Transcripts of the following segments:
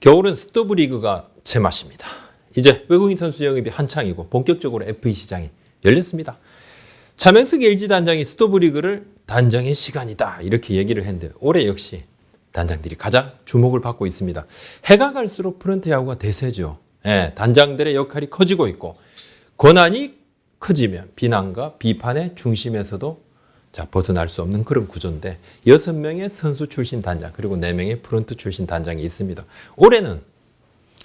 겨울은 스토브 리그가 제맛입니다. 이제 외국인 선수 영입이 한창이고 본격적으로 FA 시장이 열렸습니다. 차명석 LG 단장이 스토브 리그를 단장의 시간이다 이렇게 얘기를 했는데 올해 역시 단장들이 가장 주목을 받고 있습니다. 해가 갈수록 프런트 야구가 대세죠. 단장들의 역할이 커지고 있고 권한이 커지면 비난과 비판의 중심에서도 벗어날 수 없는 그런 구조인데 6명의 선수 출신 단장 그리고 4명의 프런트 출신 단장이 있습니다. 올해는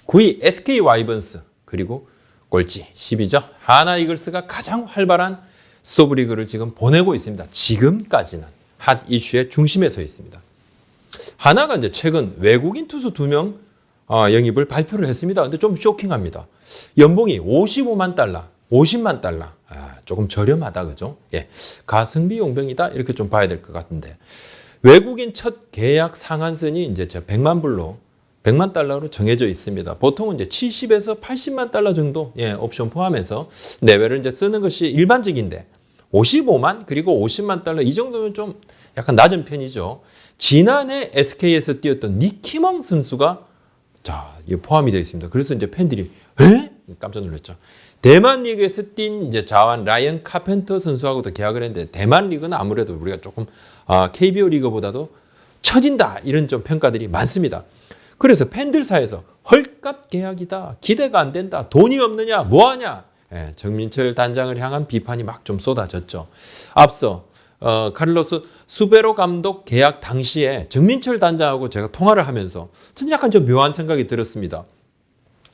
9위 SK 와이번스 그리고 꼴찌 10위죠. 하나 이글스가 가장 활발한 스토브 리그를 지금 보내고 있습니다. 지금까지는 핫 이슈의 중심에 서 있습니다. 하나가 이제 최근 외국인 투수 2명 영입을 발표를 했습니다. 근데 좀 쇼킹합니다. 연봉이 55만 달러, 50만 달러. 조금 저렴하다, 그죠? 가성비 용병이다 이렇게 좀 봐야 될 것 같은데 외국인 첫 계약 상한선이 이제 100만 달러로 정해져 있습니다. 보통은 이제 70에서 80만 달러 정도 옵션 포함해서 내외를 이제 쓰는 것이 일반적인데 55만 그리고 50만 달러 이 정도면 좀 약간 낮은 편이죠. 지난해 SK에서 뛰었던 니키멍 선수가 포함이 되어 있습니다. 그래서 이제 팬들이 깜짝 놀랐죠. 대만 리그에서 뛴 이제 자완 라이언 카펜터 선수하고도 계약을 했는데 대만 리그는 아무래도 우리가 조금 KBO 리그보다도 처진다 이런 좀 평가들이 많습니다. 그래서 팬들 사이에서 헐값 계약이다, 기대가 안 된다, 돈이 없느냐, 뭐하냐, 정민철 단장을 향한 비판이 막 좀 쏟아졌죠. 앞서 카를로스 수베로 감독 계약 당시에 정민철 단장하고 제가 통화를 하면서 저는 약간 좀 묘한 생각이 들었습니다.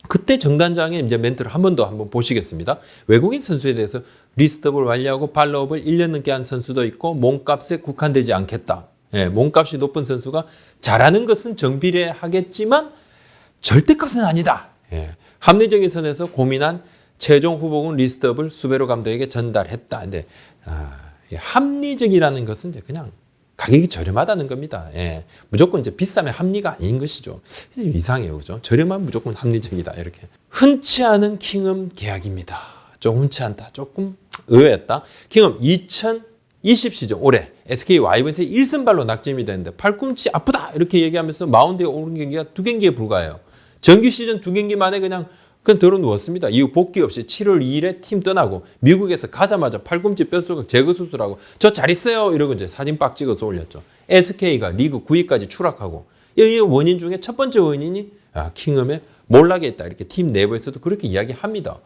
그때 정 단장의 이제 멘트를 한번 보시겠습니다. 외국인 선수에 대해서 리스트업을 완료하고 팔로업을 1년 넘게 한 선수도 있고 몸값에 국한되지 않겠다. 몸값이 높은 선수가 잘하는 것은 정비례하겠지만 절대값은 아니다. 합리적인 선에서 고민한 최종 후보군 리스트업을 수베로 감독에게 전달했다. 근데 합리적이라는 것은 이제 그냥 가격이 저렴하다는 겁니다. 무조건 이제 비싸면 합리가 아닌 것이죠. 이상해요, 그죠? 저렴하면 무조건 합리적이다 이렇게. 흔치 않은 킹엄 계약입니다. 좀 흔치 않다, 조금 의외였다. 킹엄 2020 시즌 올해 SK 와이번스의 1선발로 낙점이 됐는데 팔꿈치 아프다 이렇게 얘기하면서 마운드에 오른 경기가 2경기에 불과해요. 정규 시즌 2경기 만에 그냥 들어 누웠습니다. 이후 복귀 없이 7월 2일에 팀 떠나고 미국에서 가자마자 팔꿈치 뼛소각 제거 수술하고 저 잘 있어요 이러고 이제 사진 빡 찍어서 올렸죠. SK가 리그 9위까지 추락하고 이 원인 중에 첫 번째 원인이 킹엄의 몰락에 있다 이렇게 팀 내부에서도 그렇게 이야기합니다.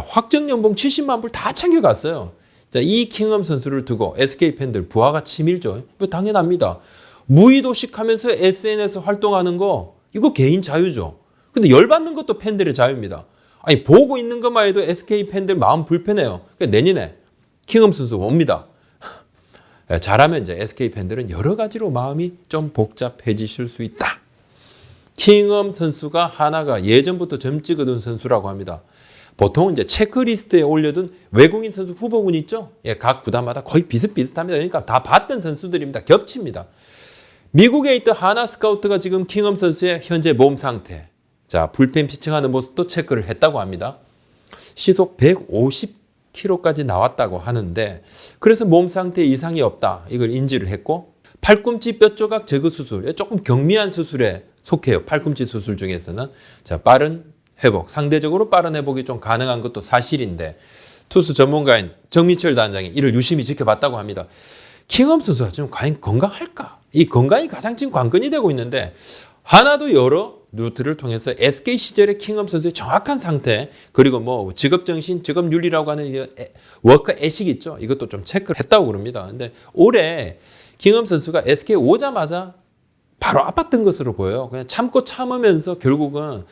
확정 연봉 70만 불 다 챙겨갔어요. 이 킹엄 선수를 두고 SK 팬들 부하가 치밀죠. 당연합니다. 무의도식하면서 SNS 활동하는 거 이거 개인 자유죠. 근데 열받는 것도 팬들의 자유입니다. 아니 보고 있는 것만 해도 SK 팬들 마음 불편해요. 그러니까 내년에 킹엄 선수 옵니다. 잘하면 이제 SK 팬들은 여러 가지로 마음이 좀 복잡해지실 수 있다. 킹엄 선수가 하나가 예전부터 점 찍어둔 선수라고 합니다. 보통 이제 체크리스트에 올려둔 외국인 선수 후보군 있죠? 각 구단마다 거의 비슷비슷합니다. 그러니까 다 봤던 선수들입니다. 겹칩니다. 미국에 있던 하나 스카우트가 지금 킹엄 선수의 현재 몸 상태, 불펜 피칭하는 모습도 체크를 했다고 합니다. 시속 150km까지 나왔다고 하는데 그래서 몸 상태에 이상이 없다 이걸 인지를 했고 팔꿈치 뼈 조각 제거 수술 조금 경미한 수술에 속해요. 팔꿈치 수술 중에서는 빠른 회복, 상대적으로 빠른 회복이 좀 가능한 것도 사실인데 투수 전문가인 정민철 단장이 이를 유심히 지켜봤다고 합니다. 킹엄 선수가 지금 과연 건강할까? 이 건강이 가장 지금 관건이 되고 있는데 하나도 여러 루트를 통해서 SK 시절의 킹엄 선수의 정확한 상태 그리고 직업정신, 직업윤리라고 하는 워커 에식 있죠. 이것도 좀 체크를 했다고 그럽니다. 근데 올해 킹엄 선수가 SK 오자마자 바로 아팠던 것으로 보여요. 그냥 참으면서 결국은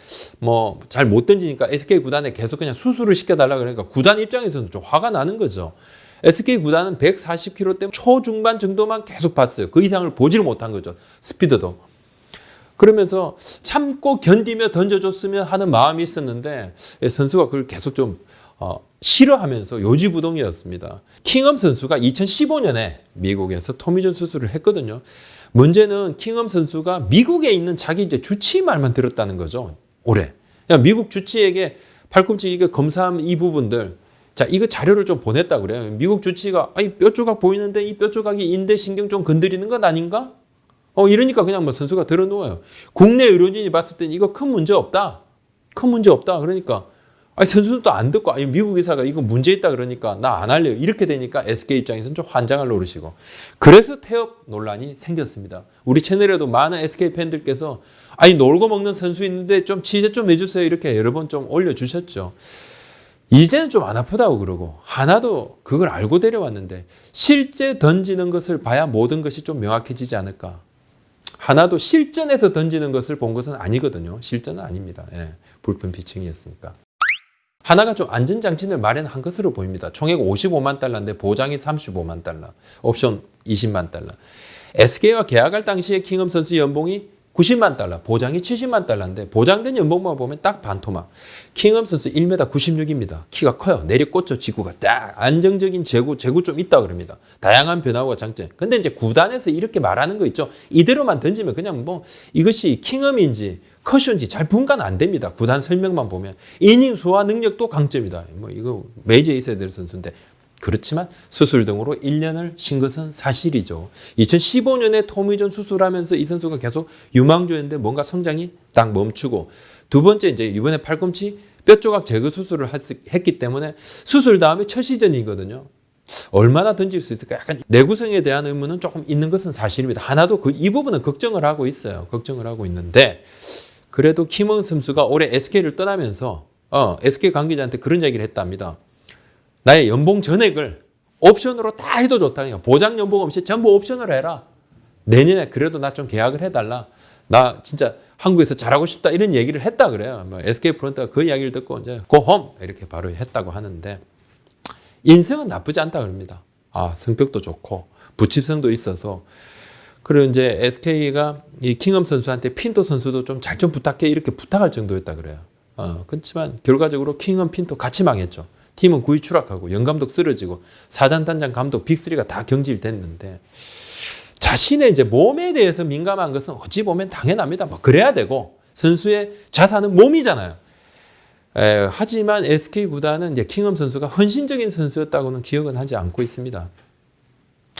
잘 못 던지니까 SK 구단에 계속 그냥 수술을 시켜달라 그러니까 구단 입장에서는 좀 화가 나는 거죠. SK 구단은 140km 때문에 초중반 정도만 계속 봤어요. 그 이상을 보지를 못한 거죠. 스피드도. 그러면서 참고 견디며 던져줬으면 하는 마음이 있었는데 선수가 그걸 계속 좀 싫어하면서 요지부동이었습니다. 킹엄 선수가 2015년에 미국에서 토미존 수술을 했거든요. 문제는 킹엄 선수가 미국에 있는 자기 이제 주치의 말만 들었다는 거죠. 올해. 미국 주치에게 팔꿈치 이게 검사한 이 부분들 이거 자료를 좀 보냈다 그래요. 미국 주치가 뼈 조각 보이는데 이 뼈 조각이 인대 신경 좀 건드리는 건 아닌가? 이러니까 그냥 뭐 선수가 들어 누워요. 국내 의료진이 봤을 땐 이거 큰 문제 없다. 큰 문제 없다. 그러니까 아니 선수는 또 안 듣고 아니 미국 의사가 이거 문제 있다 그러니까 나 안 할래요. 이렇게 되니까 SK 입장에서는 좀 환장을 노리시고 그래서 태업 논란이 생겼습니다. 우리 채널에도 많은 SK 팬들께서 아니 놀고 먹는 선수 있는데 좀 취재 좀 해주세요. 이렇게 여러 번 좀 올려주셨죠. 이제는 좀 안 아프다고 그러고 하나도 그걸 알고 데려왔는데 실제 던지는 것을 봐야 모든 것이 좀 명확해지지 않을까. 하나도 실전에서 던지는 것을 본 것은 아니거든요. 실전은 아닙니다. 예, 불펜 피칭이었으니까. 하나가 좀 안전장치를 마련한 것으로 보입니다. 총액 55만 달러인데 보장이 35만 달러, 옵션 20만 달러. SK와 계약할 당시에 킹엄 선수 연봉이 90만 달러, 보장이 70만 달러인데 보장된 연봉만 보면 딱 반토막. 킹엄 선수 1m 96입니다. 키가 커요. 내리꽂혀 지구가 딱 안정적인 제구 좀 있다 그럽니다. 다양한 변화와 장점. 근데 이제 구단에서 이렇게 말하는 거 있죠. 이대로만 던지면 그냥 뭐 이것이 킹엄인지 커쇼인지 잘 분간 안 됩니다. 구단 설명만 보면. 이닝 수화 능력도 강점이다. 뭐 이거 메이저에 있어야 될 선수인데 그렇지만 수술 등으로 1년을 쉰 것은 사실이죠. 2015년에 토미존 수술하면서 이 선수가 계속 유망주였는데 뭔가 성장이 딱 멈추고 두 번째 이제 이번에 팔꿈치 뼈 조각 제거 수술을 했기 때문에 수술 다음에 첫 시즌이거든요. 얼마나 던질 수 있을까? 약간 내구성에 대한 의문은 조금 있는 것은 사실입니다. 하나도 이 부분은 걱정을 하고 있어요. 걱정을 하고 있는데 그래도 킴원 선수가 올해 SK를 떠나면서 SK 관계자한테 그런 얘기를 했답니다. 나의 연봉 전액을 옵션으로 다 해도 좋다. 그러니까 보장 연봉 없이 전부 옵션으로 해라. 내년에 그래도 나 좀 계약을 해달라. 나 진짜 한국에서 잘하고 싶다. 이런 얘기를 했다 그래요. 뭐 SK 프론트가 그 이야기를 듣고 이제 go home 이렇게 바로 했다고 하는데 인성은 나쁘지 않다 그럽니다. 성격도 좋고 부칩성도 있어서 그리고 이제 SK가 이 킹엄 선수한테 핀토 선수도 좀 잘 좀 부탁해 이렇게 부탁할 정도였다 그래요. 그렇지만 결과적으로 킹엄 핀토 같이 망했죠. 팀은 9위 추락하고 영감독 쓰러지고 사단단장 감독 빅3가 다 경질됐는데 자신의 이제 몸에 대해서 민감한 것은 어찌 보면 당연합니다. 뭐 그래야 되고 선수의 자산은 몸이잖아요. 하지만 SK 구단은 이제 킹엄 선수가 헌신적인 선수였다고는 기억은 하지 않고 있습니다.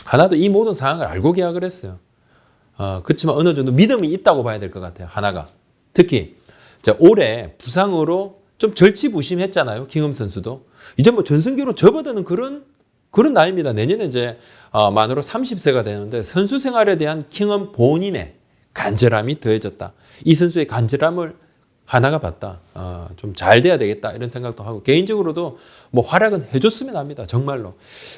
하나도 이 모든 상황을 알고 계약을 했어요. 그렇지만 어느 정도 믿음이 있다고 봐야 될 것 같아요. 하나가 특히 올해 부상으로 좀 절치부심했잖아요. 킹엄 선수도 이제 뭐 전성기로 접어드는 그런 나이입니다. 내년에 이제 만으로 30세가 되는데 선수 생활에 대한 킹엄 본인의 간절함이 더해졌다. 이 선수의 간절함을 하나가 봤다. 좀 잘 돼야 되겠다 이런 생각도 하고 개인적으로도 뭐 활약은 해줬으면 합니다. 정말로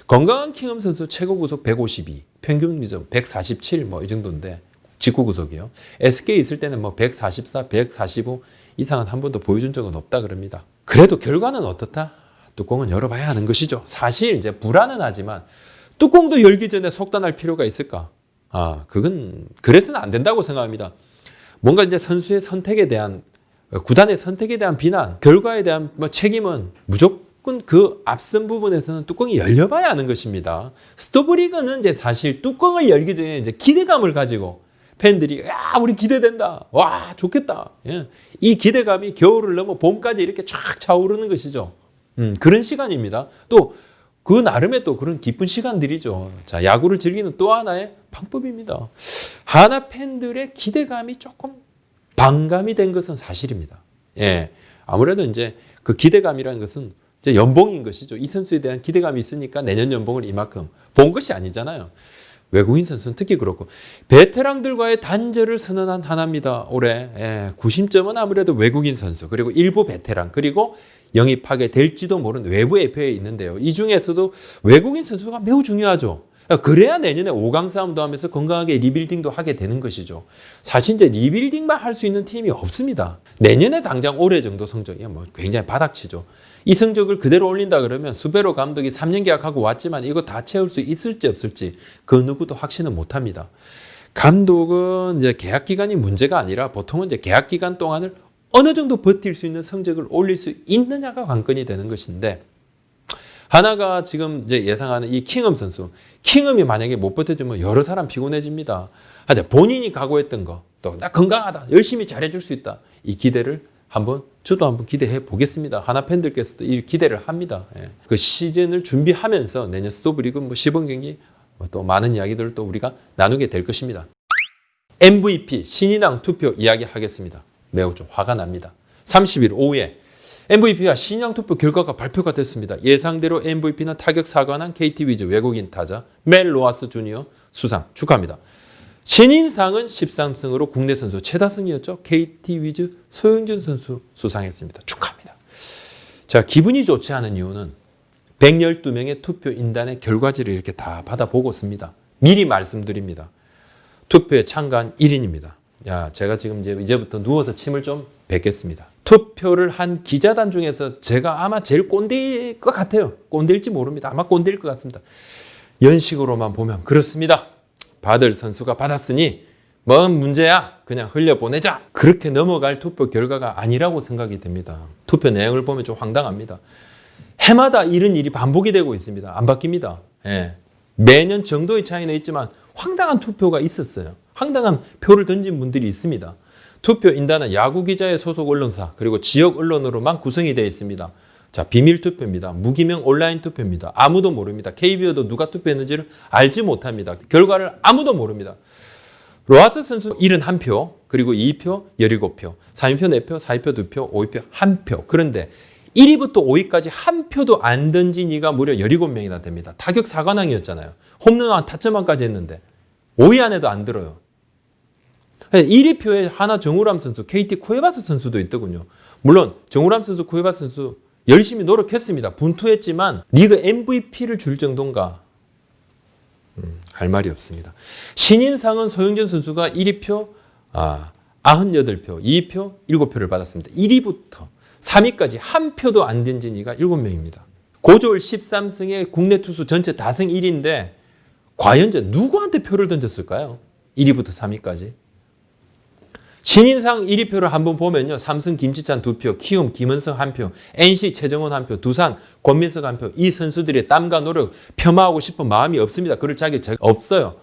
건강한 킹엄 선수 최고 구속 152, 평균 구속 147 뭐 이 정도인데 직구 구속이요. SK 있을 때는 뭐 144, 145 이상은 한 번도 보여준 적은 없다 그럽니다. 그래도 결과는 어떻다? 뚜껑은 열어봐야 하는 것이죠. 사실 이제 불안은 하지만 뚜껑도 열기 전에 속단할 필요가 있을까? 그건 그래서는 안 된다고 생각합니다. 뭔가 이제 선수의 선택에 대한 구단의 선택에 대한 비난, 결과에 대한 뭐 책임은 무조건 그 앞선 부분에서는 뚜껑이 열려봐야 하는 것입니다. 스토브리그는 이제 사실 뚜껑을 열기 전에 이제 기대감을 가지고 팬들이 우리 기대된다. 와 좋겠다. 예. 이 기대감이 겨울을 넘어 봄까지 이렇게 쫙 차오르는 것이죠. 그런 시간입니다. 또 그 나름의 또 그런 기쁜 시간들이죠. 자, 야구를 즐기는 또 하나의 방법입니다. 하나 팬들의 기대감이 조금 반감이 된 것은 사실입니다. 예. 아무래도 이제 그 기대감이라는 것은 이제 연봉인 것이죠. 이 선수에 대한 기대감이 있으니까 내년 연봉을 이만큼 본 것이 아니잖아요. 외국인 선수는 특히 그렇고 베테랑들과의 단절을 선언한 하나입니다. 올해 구심점은 아무래도 외국인 선수 그리고 일부 베테랑 그리고 영입하게 될지도 모르는 외부 FA에 있는데요. 이 중에서도 외국인 선수가 매우 중요하죠. 그래야 내년에 5강 싸움도 하면서 건강하게 리빌딩도 하게 되는 것이죠. 사실 이제 리빌딩만 할 수 있는 팀이 없습니다. 내년에 당장 올해 정도 성적이 뭐 굉장히 바닥치죠. 이 성적을 그대로 올린다 그러면 수베로 감독이 3년 계약하고 왔지만 이거 다 채울 수 있을지 없을지 그 누구도 확신은 못합니다. 감독은 이제 계약 기간이 문제가 아니라 보통은 이제 계약 기간 동안을 어느 정도 버틸 수 있는 성적을 올릴 수 있느냐가 관건이 되는 것인데 하나가 지금 이제 예상하는 이 킹엄 선수, 킹엄이 만약에 못 버텨주면 여러 사람 피곤해집니다. 하여튼 본인이 각오했던 거, 또 나 건강하다, 열심히 잘해줄 수 있다. 이 기대를 저도 한번 기대해 보겠습니다. 하나 팬들께서도 이 기대를 합니다. 그 시즌을 준비하면서 내년 스토브리그 뭐 시범 경기 또 많은 이야기들을 또 우리가 나누게 될 것입니다. MVP 신인왕 투표 이야기하겠습니다. 매우 좀 화가 납니다. 30일 오후에 MVP와 신인왕 투표 결과가 발표가 됐습니다. 예상대로 MVP는 타격 4관왕 KT 위즈 외국인 타자 멜 로하스 주니어 수상 축하합니다. 신인상은 13승으로 국내 선수 최다승이었죠. KT 위즈 소영준 선수 수상했습니다. 축하합니다. 자, 기분이 좋지 않은 이유는 112명의 투표 인단의 결과지를 이렇게 다 받아보고 있습니다. 미리 말씀드립니다. 투표에 참가한 1인입니다. 야, 제가 지금 이제부터 누워서 침을 좀 뱉겠습니다. 투표를 한 기자단 중에서 제가 아마 제일 꼰대일 것 같아요. 꼰대일지 모릅니다. 아마 꼰대일 것 같습니다. 연식으로만 보면 그렇습니다. 받을 선수가 받았으니 뭔 문제야? 그냥 흘려보내자. 그렇게 넘어갈 투표 결과가 아니라고 생각이 됩니다. 투표 내용을 보면 좀 황당합니다. 해마다 이런 일이 반복이 되고 있습니다. 안 바뀝니다. 예. 매년 정도의 차이는 있지만 황당한 투표가 있었어요. 황당한 표를 던진 분들이 있습니다. 투표 인단은 야구 기자의 소속 언론사 그리고 지역 언론으로만 구성이 되어 있습니다. 자, 비밀 투표입니다. 무기명 온라인 투표입니다. 아무도 모릅니다. KBO도 누가 투표했는지를 알지 못합니다. 결과를 아무도 모릅니다. 로하스 선수 71표, 그리고 2표, 17표, 3위표 4표, 4위표 2표, 5위표 1표. 그런데 1위부터 5위까지 한 표도 안 던진 이가 무려 17명이나 됩니다. 타격 4관왕이었잖아요. 홈런왕 타점왕까지 했는데 5위 안에도 안 들어요. 1위 표에 하나 정우람 선수, KT 쿠에바스 선수도 있더군요. 물론 정우람 선수, 쿠에바스 선수 열심히 노력했습니다. 분투했지만 리그 MVP를 줄 정도인가? 할 말이 없습니다. 신인상은 소영준 선수가 1위표 98표, 2위표 7표를 받았습니다. 1위부터 3위까지 한 표도 안 던진 이가 7명입니다. 고졸 13승의 국내 투수 전체 다승 1위인데 과연 누구한테 표를 던졌을까요? 1위부터 3위까지. 신인상 1위표를 한번 보면요. 삼성 김지찬 2표, 키움 김은성 1표, NC 최정원 1표, 두산 권민석 1표. 이 선수들의 땀과 노력 폄하하고 싶은 마음이 없습니다. 그럴 자격이 없어요.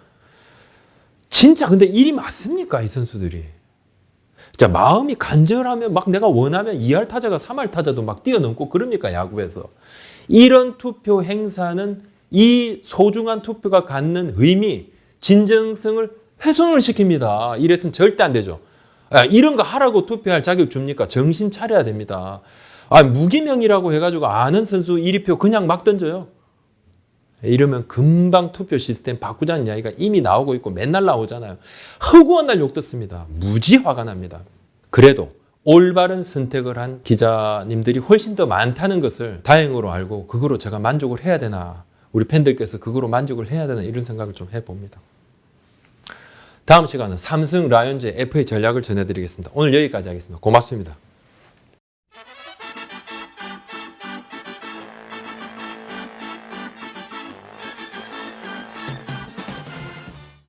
진짜 근데 1위 맞습니까? 이 선수들이. 자, 마음이 간절하면 막 내가 원하면 2할 타자가 3할 타자도 막 뛰어넘고 그럽니까? 야구에서. 이런 투표 행사는 이 소중한 투표가 갖는 의미, 진정성을 훼손을 시킵니다. 이래서는 절대 안 되죠. 이런 거 하라고 투표할 자격 줍니까? 정신 차려야 됩니다. 무기명이라고 해가지고 아는 선수 1위표 그냥 막 던져요. 이러면 금방 투표 시스템 바꾸자는 이야기가 이미 나오고 있고 맨날 나오잖아요. 허구한 날 욕 듣습니다. 무지 화가 납니다. 그래도 올바른 선택을 한 기자님들이 훨씬 더 많다는 것을 다행으로 알고 그거로 제가 만족을 해야 되나, 우리 팬들께서 그거로 만족을 해야 되나 이런 생각을 좀 해봅니다. 다음 시간은 삼성 라이온즈의 FA 전략을 전해드리겠습니다. 오늘 여기까지 하겠습니다. 고맙습니다.